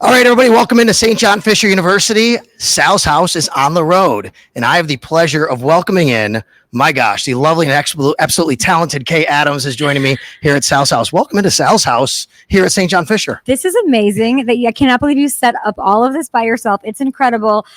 All right, everybody, welcome into St. John Fisher University. Sal's house is on the road, and I have the pleasure of welcoming in, my gosh, the lovely and absolutely talented Kay Adams is joining me here at Sal's house. Welcome into Sal's house here at St. John Fisher. This is amazing. I cannot believe you set up all of this by yourself. It's incredible.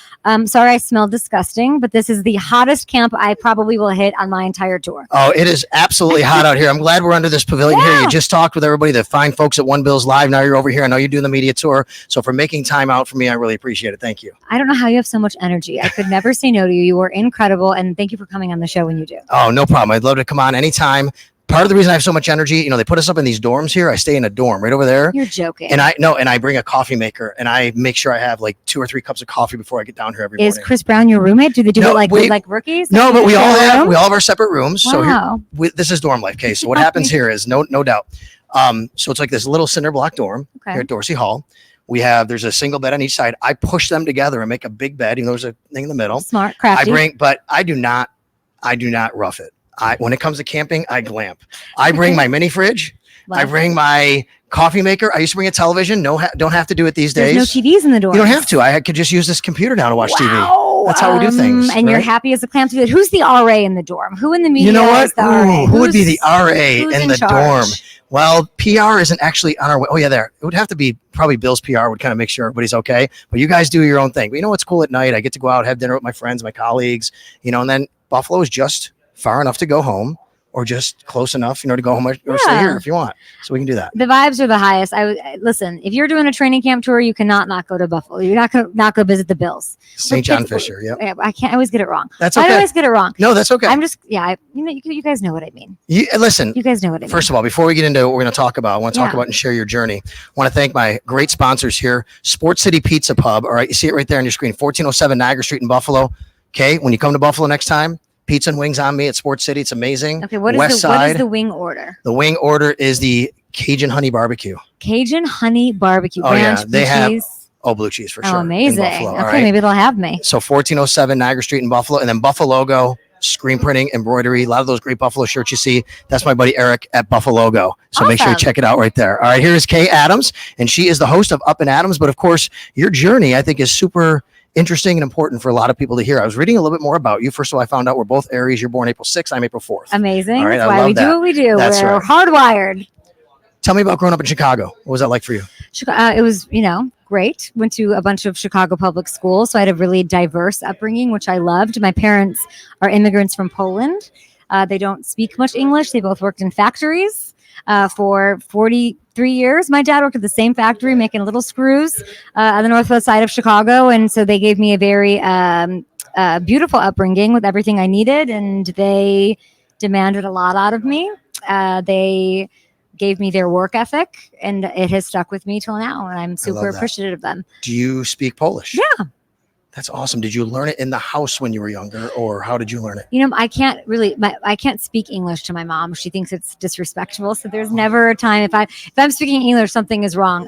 Sorry, I smell disgusting, but this is the hottest camp I probably will hit on my entire tour. Oh, it is absolutely hot out here. I'm glad we're under this pavilion here. You just talked with everybody, the fine folks at One Bills Live. Now you're over here. I know you're doing the media tour. So for making time out for me, I really appreciate it. Thank you. I don't know how you have so much energy. I could never say no to you. You were incredible. And thank you for coming on the show when you do. Oh, no problem. I'd love to come on anytime. Part of the reason I have so much energy, they put us up in these dorms here. I stay in a dorm right over there. You're joking. And I bring a coffee maker and I make sure I have like 2 or 3 cups of coffee before I get down here every morning. Is Chris Brown your roommate? Do they do it like rookies? No, but we all have our separate rooms. Wow. So this is dorm life, Kay. So what happens here is no doubt. So it's like this little cinder block dorm here at Dorsey Hall. There's a single bed on each side. I push them together and make a big bed. There's a thing in the middle. Smart, crafty. But I do not rough it. When it comes to camping, I glamp. I bring my mini fridge. I bring my coffee maker. I used to bring a television. Don't have to do it these days. There's no TVs in the dorm. You don't have to. I could just use this computer now to watch TV. That's how we do things. And you're happy as a clam to do it. Who's the RA in the dorm? Who in the media? You know what? Is the RA? Who would be the RA in the charge? dorm? Well, PR isn't actually on our way. Oh, yeah, there. It would have to be probably Bill's PR would kind of make sure everybody's okay. But you guys do your own thing. But you know what's cool at night? I get to go out, have dinner with my friends, my colleagues, and then Buffalo is just far enough to go home or just close enough, to go home or stay here if you want. So we can do that. The vibes are the highest. Listen, if you're doing a training camp tour, you cannot not go to Buffalo. You're not going to not go visit the Bills. St. John Fisher. Yep. I can't always get it wrong. That's okay. I always get it wrong. No, that's okay. I'm just, you guys know what I mean. Listen, you guys know what I mean. First of all, before we get into what we're going to talk about, I want to talk about and share your journey. I want to thank my great sponsors here, Sports City Pizza Pub. All right. You see it right there on your screen, 1407 Niagara Street in Buffalo. Okay. When you come to Buffalo next time, pizza and wings on me at Sports City. It's amazing. Okay, what is the wing order? The wing order is the Cajun Honey Barbecue. Cajun Honey Barbecue. Oh, Ranch, they have cheese. blue cheese for sure. Oh, amazing. Buffalo, okay, maybe they'll have me. So 1407 Niagara Street in Buffalo, and then Buffalo Logo, screen printing, embroidery, a lot of those great Buffalo shirts you see. That's my buddy Eric at Buffalo Logo. So make sure you check it out right there. All right, here's Kay Adams, and she is the host of Up and Adams. But of course, your journey, I think, is super interesting and important for a lot of people to hear. I was reading a little bit more about you. First of all, I found out we're both Aries. You're born April 6th. I'm April 4th. Amazing. All right, that's why we do what we do. That's we're hardwired. Tell me about growing up in Chicago. What was that like for you? It was, great. Went to a bunch of Chicago public schools. So I had a really diverse upbringing, which I loved. My parents are immigrants from Poland. They don't speak much English. They both worked in factories for 43 years. My dad worked at the same factory making little screws on the northwest side of Chicago. And so they gave me a very beautiful upbringing with everything I needed. And they demanded a lot out of me. They gave me their work ethic, and it has stuck with me till now. And I'm super appreciative of them. Do you speak Polish? Yeah. That's awesome. Did you learn it in the house when you were younger, or how did you learn it? I can't speak English to my mom. She thinks it's disrespectful. So there's never a time if I'm speaking English, something is wrong.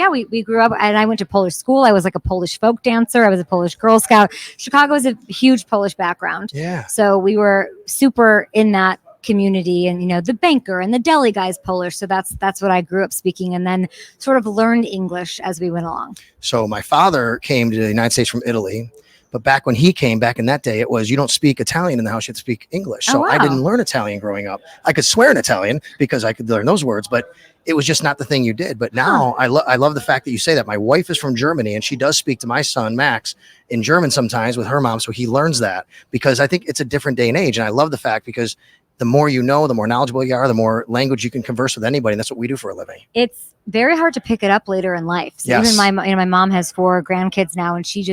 We grew up, and I went to Polish school. I was like a Polish folk dancer. I was a Polish Girl Scout. Chicago is a huge Polish background. Yeah. So we were super in that community, and the banker and the deli guy's Polish. So that's what I grew up speaking, and then sort of learned English as we went along. So my father came to the United States from Italy, but back when he came back in that day, it was you don't speak Italian in the house, you have to speak English. So I didn't learn Italian growing up. I could swear in Italian because I could learn those words, but it was just not the thing you did. But now I love the fact that you say that. My wife is from Germany, and she does speak to my son, Max, in German sometimes with her mom. So he learns that because I think it's a different day and age. And I love the fact because the more you know, the more knowledgeable you are, the more language you can converse with anybody. And that's what we do for a living. It's very hard to pick it up later in life. So yes. Even my mom has 4 grandkids now, and she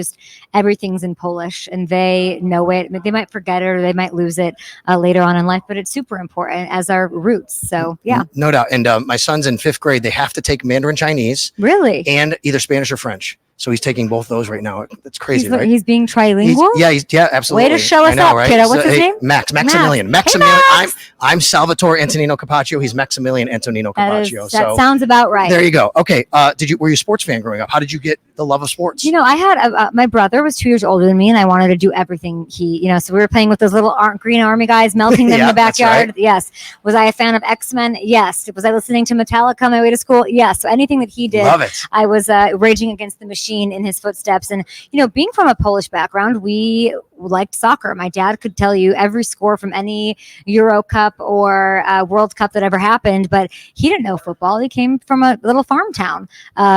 everything's in Polish, and they know it. They might forget it or they might lose it later on in life, but it's super important as our roots. So yeah. No doubt. And my son's in 5th grade. They have to take Mandarin Chinese. Really? And either Spanish or French. So he's taking both those right now. That's crazy, right? He's being trilingual. Yeah, absolutely. Way to show us up, kiddo. What's his name? Maximilian. Maximilian. I'm Salvatore Antonino Capaccio. He's Maximilian Antonino Capaccio. That sounds about right. There you go. Okay. Were you a sports fan growing up? How did you get the love of sports? I had my brother was 2 years older than me, and I wanted to do everything so we were playing with those little green army guys, melting them in the backyard. Right. Yes. Was I a fan of X-Men? Yes. Was I listening to Metallica on my way to school? Yes. So anything that he did, love it. I was raging against the machine in his footsteps. And, being from a Polish background, we liked soccer. My dad could tell you every score from any Euro Cup or World Cup that ever happened, but he didn't know football. He came from a little farm town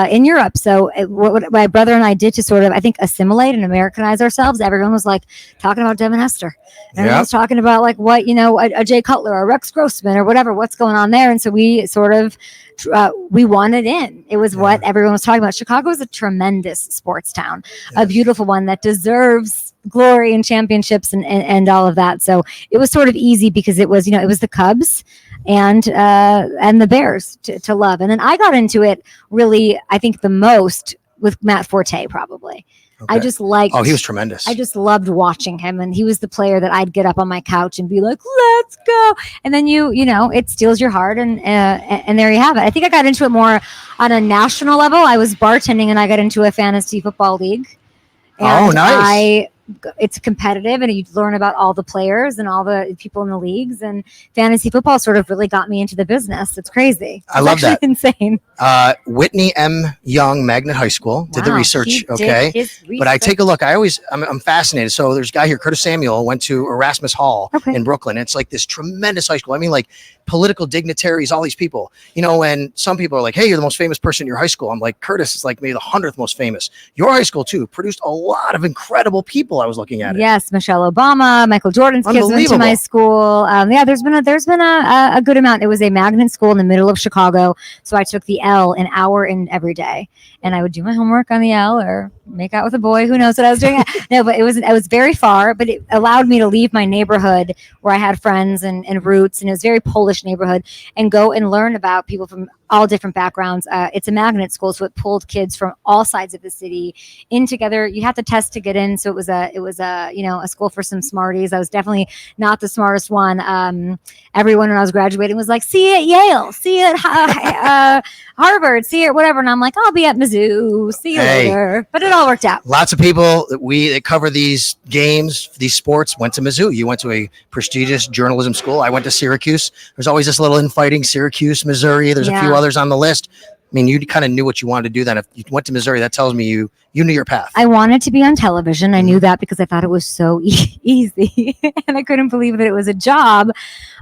in Europe. So what my brother and I did to sort of, I think, assimilate and Americanize ourselves, everyone was like talking about Devin Hester. Everyone was talking about like what, a Jay Cutler or Rex Grossman or whatever, what's going on there. And so we sort of, we wanted in. It was what everyone was talking about. Chicago is a tremendous sports town, a beautiful one that deserves glory and championships and all of that. So it was sort of easy because it was, it was the Cubs and the Bears to love. And then I got into it really, I think the most with Matt Forte, probably. Okay. I just liked. Oh, he was tremendous. I just loved watching him, and he was the player that I'd get up on my couch and be like, "Let's go!" And then it steals your heart, and there you have it. I think I got into it more on a national level. I was bartending, and I got into a fantasy football league. And nice. It's competitive, and you learn about all the players and all the people in the leagues, and fantasy football sort of really got me into the business. It's crazy. I love that. Insane. Whitney M. Young Magnet High School did the research. Okay. But I take a look. I'm fascinated. So there's a guy here, Curtis Samuel, went to Erasmus Hall in Brooklyn. It's like this tremendous high school. I mean, like political dignitaries, all these people, and some people are like, hey, you're the most famous person in your high school. I'm like, Curtis is like maybe the 100th most famous. Your high school too produced a lot of incredible people. I was looking at it. Yes, Michelle Obama, Michael Jordan's kids went to my school. There's been a good amount. It was a magnet school in the middle of Chicago, so I took the L an hour in every day, and I would do my homework on the L or make out with a boy. Who knows what I was doing? No, but I was very far, but it allowed me to leave my neighborhood where I had friends and roots, and it was a very Polish neighborhood, and go and learn about people from all different backgrounds. It's a magnet school, so it pulled kids from all sides of the city in together. You had to test to get in, so it was a school for some smarties. I was definitely not the smartest one. Everyone when I was graduating was like, "See you at Yale, see you at Harvard, see you at whatever," and I'm like, "I'll be at Mizzou. See you later." But it all worked out. Lots of people that cover these games, these sports, went to Mizzou. You went to a prestigious journalism school. I went to Syracuse. There's always this little infighting. Syracuse, Missouri. There's a few others on the list. I mean, you kind of knew what you wanted to do then. If you went to Missouri, that tells me you knew your path. I wanted to be on television. I knew that because I thought it was so easy, and I couldn't believe that it was a job.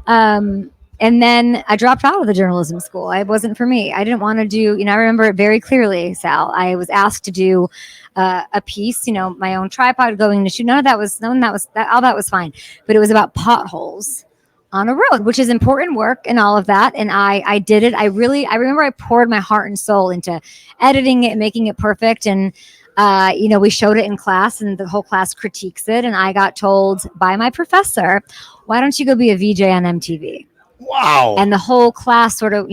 And then I dropped out of the journalism school. It wasn't for me. I didn't want to do, I remember it very clearly, Sal. I was asked to do a piece, my own tripod going to shoot. All that was fine. But it was about potholes on a road, which is important work and all of that. And I did it. I remember I poured my heart and soul into editing it, making it perfect. And, we showed it in class, and the whole class critiques it. And I got told by my professor, why don't you go be a VJ on MTV? Wow. And the whole class sort of,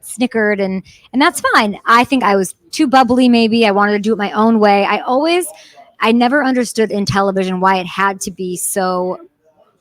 snickered, and that's fine. I think I was too bubbly. Maybe I wanted to do it my own way. I never understood in television why it had to be so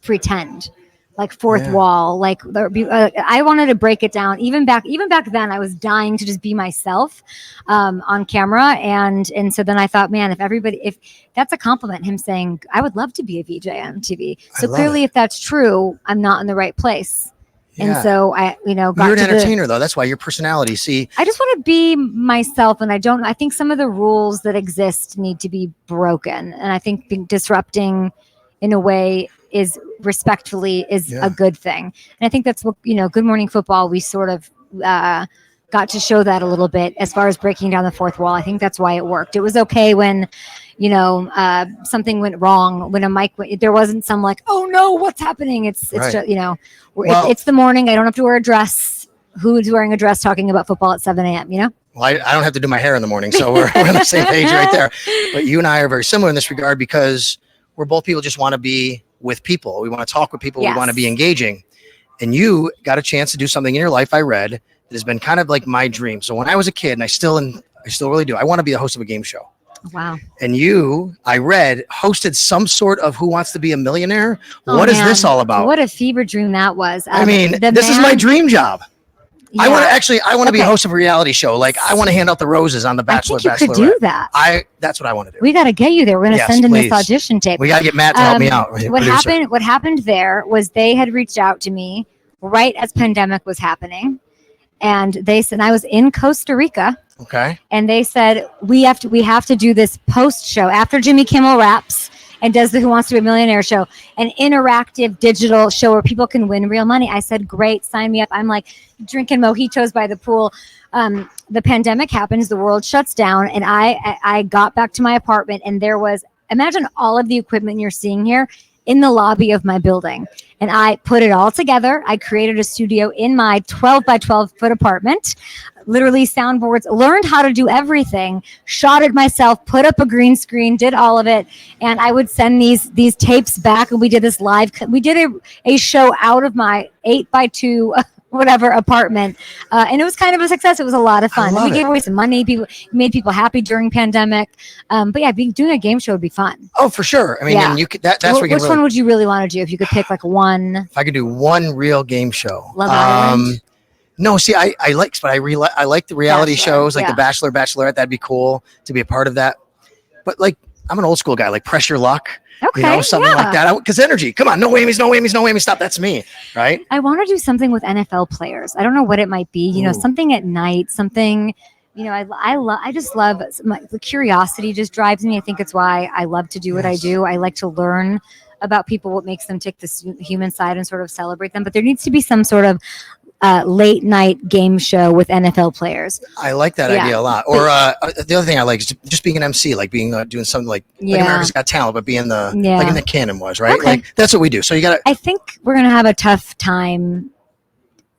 pretend, like fourth wall, like I wanted to break it down. Even back then, I was dying to just be myself on camera. And so then I thought, man, if that's a compliment, him saying, I would love to be a VJ on TV. So clearly, if that's true, I'm not in the right place. Yeah. And so I, got you're an entertainer though. That's why your personality. See, I just want to be myself, and I think some of the rules that exist need to be broken. And I think disrupting in a way is respectfully a good thing. And I think that's what, Good Morning Football, we sort of got to show that a little bit as far as breaking down the fourth wall. I think that's why it worked. It was okay when, something went wrong, when a mic, there wasn't some like, oh no, what's happening? It's just, it's the morning. I don't have to wear a dress. Who's wearing a dress talking about football at 7 a.m., Well, I don't have to do my hair in the morning, so we're on the same page right there. But you and I are very similar in this regard because we're both people just want to be with people. We want to talk with people. Yes. We want to be engaging. And you got a chance to do something in your life, I read, that has been kind of like my dream. So when I was a kid, and I still I still really do. I want to be the host of a game show. Wow. And you, I read, hosted some sort of Who Wants to Be a Millionaire. Oh, What is man. this all about? What a fever dream that was. I mean, this is my dream job. Yeah. I want to be a Okay. host of a reality show. Like I want to hand out the roses on The I Bachelor, think you could Bachelorette. do that. That's what I want to do. We got to get you there. We're going to Yes, send in please. this audition tape. We got to get Matt to help me out. What producer. happened? What happened there was they had reached out to me right as pandemic was happening, and they said I was in Costa Rica, Okay. and they said we have to do this post show after Jimmy Kimmel raps and does the Who Wants to Be a Millionaire show, an interactive digital show where people can win real money. I said, great, sign me up. I'm like drinking mojitos by the pool. The pandemic happens, the world shuts down, and I got back to my apartment, and there was, imagine all of the equipment you're seeing here in the lobby of my building. And I put it all together. I created a studio in my 12 by 12 foot apartment, literally soundboards, learned how to do everything, shot it myself, put up a green screen, did all of it. And I would send these tapes back, and we did this live, we did a show out of my 8 by 2 whatever apartment. And it was kind of a success. It was a lot of fun. And we gave away some money. People made people happy during pandemic. But yeah, doing a game show would be fun. Oh, for sure. I mean, Yeah. and you could, that's where you Which can one really, would you really want to do if you could pick like one? if I could do one real game show. Love Island? No, see, I like the reality Bachelor, shows, like yeah. The Bachelor, Bachelorette. That'd be cool to be a part of that. But like, I'm an old school guy, like Press Your Luck. Okay, You know, something like yeah. that. Because energy. Come on, no whammies, no whammies, no whammies. Stop. That's me, right? I want to do something with NFL players. I don't know what it might be. You know, Ooh. something at night. Something. You know, I just love the curiosity. Just drives me. I think it's why I love to do what I Yes. do. I like to learn about people, what makes them tick, this human side, and sort of celebrate them. But there needs to be some sort of late night game show with NFL players. I like that Yeah. idea a lot. Or the other thing I like is just being an MC, like being doing something like Yeah. America's Got Talent, but being the Yeah. like in the canon was right. Okay. Like that's what we do. So you got to. I think we're gonna have a tough time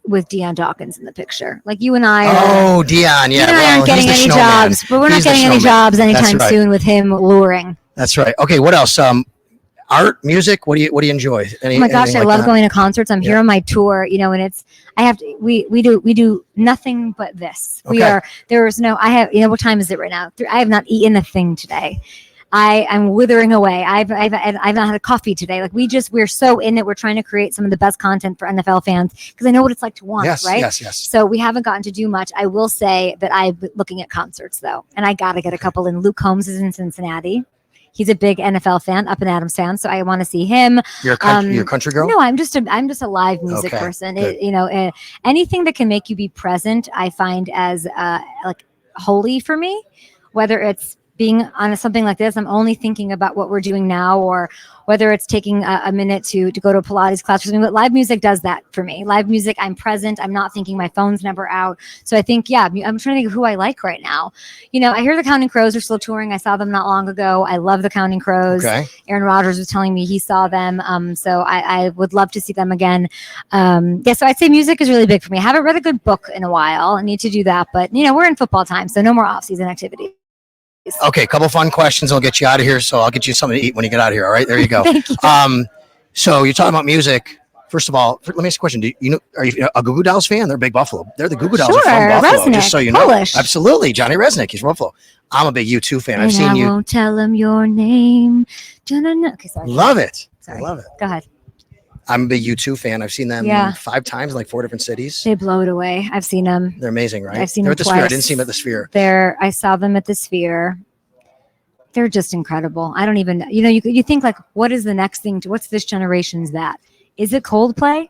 with Deion Dawkins in the picture. Like you and I are. Oh, Dion, yeah. you and I well, aren't getting he's the any snowman. jobs, but we're not He's the getting any snowman. jobs anytime right. soon with him luring. That's right. Okay, what else? Art, music. What do you enjoy? Oh my gosh, I love going to concerts. I'm here Yeah. on my tour, you know, and it's we do nothing but this. We Okay. are I have, you know, what time is it right now? I have not eaten a thing today. I'm withering away. I've not had a coffee today. Like we're so in it. We're trying to create some of the best content for NFL fans because I know what it's like to want, Yes, right? yes, yes. So we haven't gotten to do much. I will say that I'm looking at concerts though, and I got to get a couple in. Luke Combs is in Cincinnati. He's a big NFL fan, up in Adamstown, so I want to see him. You're a country girl. No, I'm just a live music Okay, person. good. Anything that can make you be present, I find as like holy for me. Whether it's being on something like this, I'm only thinking about what we're doing now, or whether it's taking a minute to go to a Pilates class or something. But live music does that for me. Live music, I'm present. I'm not thinking, my phone's never out. So I think, yeah, I'm trying to think of who I like right now. You know, I hear the Counting Crows are still touring. I saw them not long ago. I love the Counting Crows. Okay. Aaron Rodgers was telling me he saw them. So I would love to see them again. So I'd say music is really big for me. I haven't read a good book in a while. I need to do that. But, you know, we're in football time, so no more off-season activities. Okay, couple fun questions. I'll get you out of here. So I'll get you something to eat when you get out of here. All right, there you go. Thank you. So you're talking about music. First of all, let me ask you a question. Are you a Goo Goo Dolls fan? They're big Buffalo. They're the Goo Goo Dolls are from Sure, Buffalo. Resnick, Just so you know, Polish. absolutely, Johnny Resnick. He's from Buffalo. I'm a big U2 fan. I've And seen I you. won't tell them your name. Okay, sorry. Love it. Sorry. I love it. Go ahead. I'm a big U2 fan. I've seen them Yeah. 5 times in like 4 different cities. They blow it away. I've seen them. They're amazing, right? I've seen They're them at the Sphere. I twice. didn't see them at the Sphere. I saw them at the Sphere. They're just incredible. I don't even, you know, you think like, what is the next thing what's this generation's that? Is it Coldplay?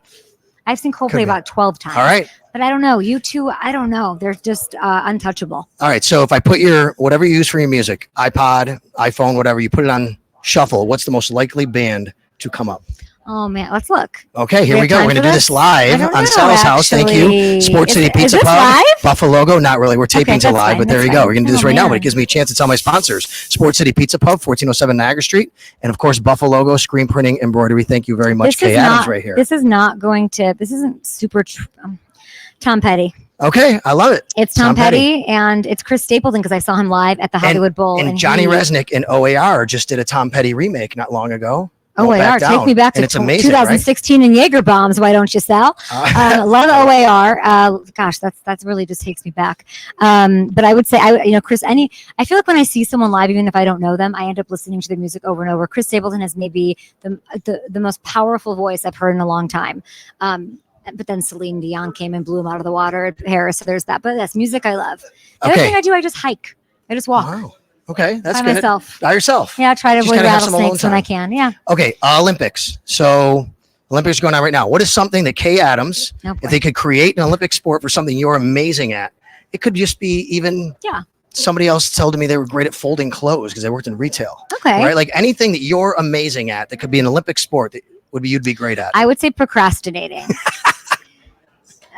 I've seen Could Coldplay be. about 12 times. All right. But I don't know. You two, I don't know. They're just untouchable. All right. So if I put whatever you use for your music, iPod, iPhone, whatever, you put it on shuffle, what's the most likely band to come up? Oh man, let's look. Okay, here We we have go. time We're going to for do this? this live I don't on know, Sal's house. Thank actually. you. Sports City Is Pizza this Pub. live? Buffalo, not really. We're taping to that's live, fine, but there that's you go. fine. We're going to do this Oh, right now, but man. it gives me a chance to tell my sponsors. Sports City Pizza Pub, 1407 Niagara Street. And of course, Buffalo, screen printing, embroidery. Thank you very much, Kay Adams right here. This isn't super Tom Petty. Okay, I love it. It's Tom Petty and it's Chris Stapleton because I saw him live at the Hollywood Bowl. And Johnny Resnick and OAR just did a Tom Petty remake not long ago. won't back down. Take me back and to it's amazing, 2016 and Jaeger bombs. Why don't you, Sal? Right? Love OAR. Gosh, that's really just takes me back. But I would say, Chris, I feel like when I see someone live, even if I don't know them, I end up listening to their music over and over. Chris Stapleton has maybe the most powerful voice I've heard in a long time. But then Celine Dion came and blew him out of the water at Paris. So there's that. But that's music I love. The other thing I do, I just hike. I just walk. Wow. Okay, that's by good. myself. By yourself. Yeah, I try to Just avoid gotta have some alone rattlesnakes when I time. can. Yeah. Okay, Olympics. So Olympics are going on right now. What is something that Kay Adams, Oh, boy. if they could create an Olympic sport for something you're amazing at, it could just be even somebody else told me they were great at folding clothes because they worked in retail. Okay. Right? Like anything that you're amazing at that could be an Olympic sport that you'd be great at. I would say procrastinating.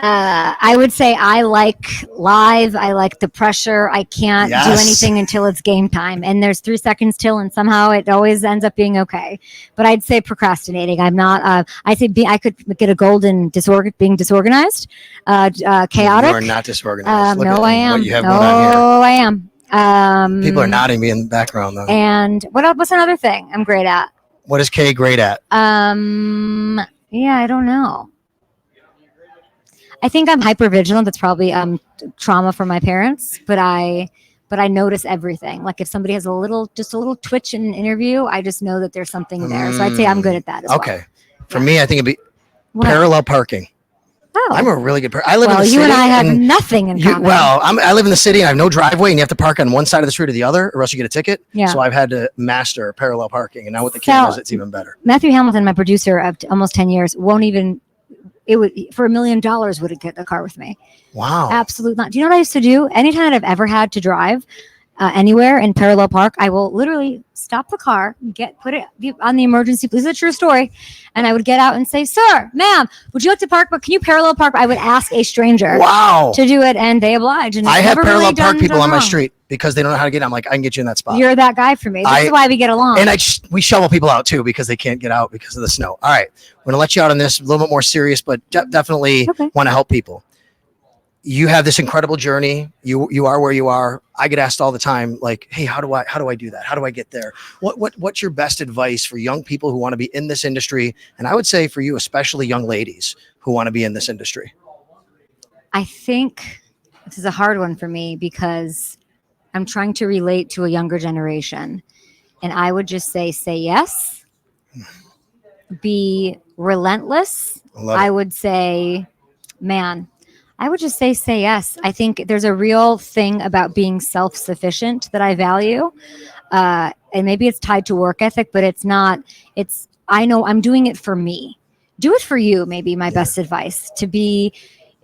I would say I like live. I like the pressure. I can't do anything until it's game time. And there's 3 seconds till, and somehow it always ends up being okay. But I'd say procrastinating. I'm not. I say I could get a golden being disorganized, chaotic. You are not disorganized. No, I am. What you have going on here. I am. People are nodding me in the background though. And what's another thing I'm great at? What is Kay great at? Yeah, I don't know. I think I'm hyper vigilant. That's probably trauma from my parents, but I notice everything. Like if somebody has a little twitch in an interview, I just know that there's something there. So I'd say I'm good at that as well. Okay. For me, I think it'd be parallel parking. Oh. I'm a really good I live in the city. You and I have nothing in common. I live in the city and I have no driveway and you have to park on one side of the street or the other or else you get a ticket. Yeah. So I've had to master parallel parking. And now with the cameras, it's even better. Matthew Hamilton, my producer of almost 10 years, it would for $1 million wouldn't get the car with me. Wow. Absolutely not. Do you know what I used to do? Anytime that I've ever had to drive anywhere in parallel park, I will literally stop the car, put it on the emergency. This is a true story. And I would get out and say, "Sir, ma'am, would you like to park? But can you parallel park?" I would ask a stranger to do it, and they oblige. And I have parallel park people on my street because they don't know how to get in. I'm like, I can get you in that spot. You're that guy for me. This is why we get along. And we shovel people out too because they can't get out because of the snow. All right. We're going to let you out on this a little bit more serious, but definitely want to help people. You have this incredible journey. You are where you are. I get asked all the time, like, hey, how do I do that? How do I get there? What's your best advice for young people who want to be in this industry? And I would say for you, especially young ladies who want to be in this industry. I think this is a hard one for me because I'm trying to relate to a younger generation. And I would just say yes, be relentless. I would say, I would just say yes. I think there's a real thing about being self-sufficient that I value. And maybe it's tied to work ethic, but it's not. I know I'm doing it for me. Do it for you, maybe my best advice. To be,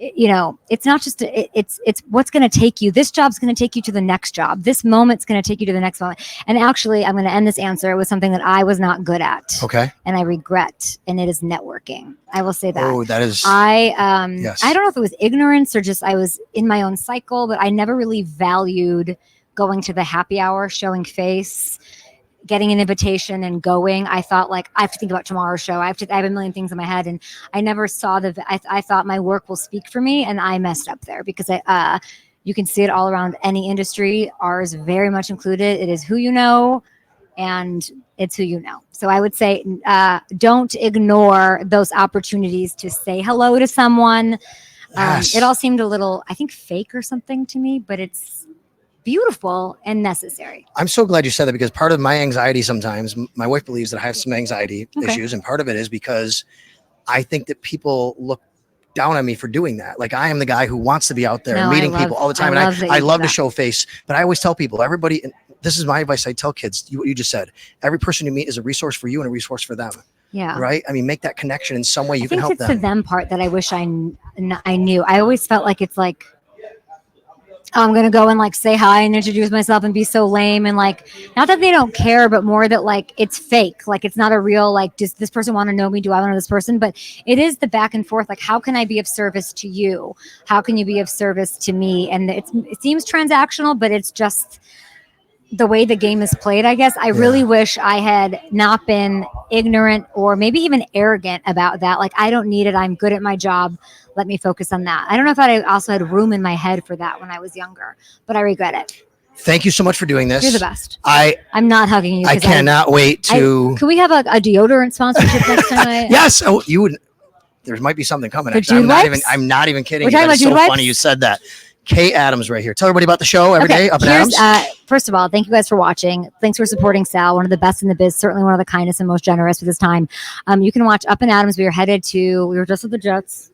it's not just, it's what's going to take you. This job's going to take you to the next job. This moment's going to take you to the next moment. And actually, I'm going to end this answer with something that I was not good at. Okay. And I regret, and it is networking. I will say that. Oh, that is. I don't know if it was ignorance or just I was in my own cycle, but I never really valued going to the happy hour, showing face, getting an invitation and going. I thought like, I have to think about tomorrow's show. I have a million things in my head. And I never saw I thought my work will speak for me. And I messed up there because you can see it all around any industry. Ours very much included. It is who you know, and it's who you know. So I would say, don't ignore those opportunities to say hello to someone. Yes. It all seemed a little, I think, fake or something to me, but it's beautiful and necessary. I'm so glad you said that because part of my anxiety sometimes, my wife believes that I have some anxiety issues. And part of it is because I think that people look down on me for doing that. Like I am the guy who wants to be out there and meeting people all the time. I love to show face, but I always tell people, everybody, and this is my advice. I tell kids what you just said. Every person you meet is a resource for you and a resource for them. Yeah. Right. I mean, make that connection in some way. You can help them. It's the them part that I wish I knew. I always felt like it's like, I'm going to go and like say hi and introduce myself and be so lame. And like, not that they don't care, but more that like, it's fake. Like, it's not a real, like, does this person want to know me? Do I want to know this person? But it is the back and forth. Like, how can I be of service to you? How can you be of service to me? And it seems transactional, but it's just the way the game is played, I guess. I really wish I had not been ignorant or maybe even arrogant about that. Like, I don't need it. I'm good at my job. Let me focus on that. I don't know if I also had room in my head for that when I was younger, but I regret it. Thank you so much for doing this. You're the best. I'm not hugging you. I cannot wait to. Can we have a deodorant sponsorship next time? Yes. Oh, you would. There might be something coming. For Actually. Dude I'm not even kidding. We're talking That's about so Dude funny Wipes? you said that. Kay Adams right here. Tell everybody about the show every day. Up and here's, Adams. First of all, thank you guys for watching. Thanks for supporting Sal, one of the best in the biz, certainly one of the kindest and most generous with his time. You can watch Up and Adams. We were just at the Jets.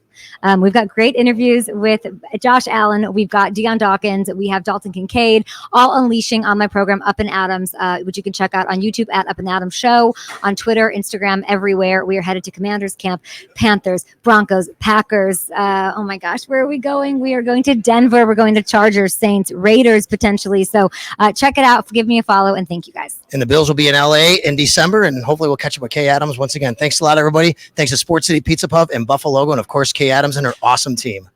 We've got great interviews with Josh Allen. We've got Deion Dawkins. We have Dalton Kincaid, all unleashing on my program Up and Adams, which you can check out on YouTube at Up and Adams Show, on Twitter, Instagram, everywhere. We are headed to Commanders camp, Panthers, Broncos, Packers. Oh my gosh, where are we going? We are going to Denver. We're going to Chargers, Saints, Raiders potentially. So check it out. Give me a follow, and thank you guys. And the Bills will be in LA in December, and hopefully we'll catch up with Kay Adams once again. Thanks a lot, everybody. Thanks to Sports City Pizza Pub and Buffalo Logo, and of course Kay Adams and her awesome team.